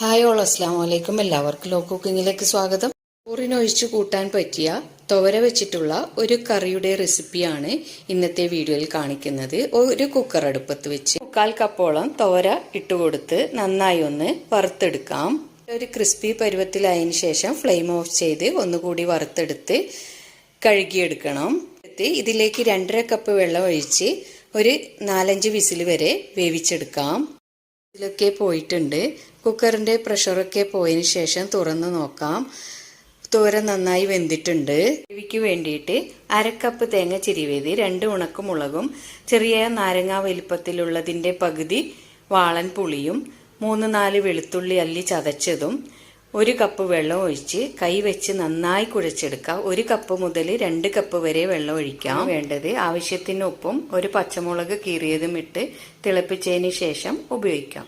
Hi all അസ്സാം വലൈക്കും. എല്ലാവർക്കും ലോ കുക്കിങ്ങിലേക്ക് സ്വാഗതം. ചോറിനൊഴിച്ചു കൂട്ടാൻ പറ്റിയ തുവര വെച്ചിട്ടുള്ള ഒരു കറിയുടെ റെസിപ്പിയാണ് ഇന്നത്തെ വീഡിയോയിൽ കാണിക്കുന്നത്. ഒരു കുക്കർ അടുപ്പത്ത് വെച്ച് 1/4 കപ്പോളം തുവര ഇട്ടുകൊടുത്ത് നന്നായി ഒന്ന് വറുത്തെടുക്കാം. ഒരു ക്രിസ്പി പരുവത്തിലായതിനു ശേഷം ഫ്ലെയിം ഓഫ് ചെയ്ത് ഒന്നുകൂടി വറുത്തെടുത്ത് കഴുകിയെടുക്കണം. ഇതിലേക്ക് 2.5 കപ്പ് വെള്ളം ഒഴിച്ച് ഒരു 4-5 വിസിൽ വരെ വേവിച്ചെടുക്കാം. ഇതിലൊക്കെ പോയിട്ടുണ്ട്. കുക്കറിൻ്റെ പ്രഷറൊക്കെ പോയതിന് ശേഷം തുറന്ന് നോക്കാം. തോരൻ നന്നായി വെന്തിട്ടുണ്ട്. ഗ്രേവിക്ക് വേണ്ടിയിട്ട് 1/2 കപ്പ് തേങ്ങ ചിരിവേത്, 2 ഉണക്കമുളകും, ചെറിയ നാരങ്ങ വലിപ്പത്തിലുള്ളതിൻ്റെ പകുതി വാളൻ പുളിയും, 3-4 വെളുത്തുള്ളി അല്ലി ചതച്ചതും, 1 കപ്പ് വെള്ളം ഒഴിച്ച് കൈ വെച്ച് നന്നായി കുഴച്ചെടുക്കുക. 1 കപ്പ് മുതൽ 2 കപ്പ് വരെ വെള്ളം ഒഴിക്കാം. വേണ്ടത് ആവശ്യത്തിന് ഉപ്പും 1 പച്ചമുളക് കീറിയതും ഇട്ട് തിളപ്പിച്ചതിന് ശേഷം ഉപയോഗിക്കാം.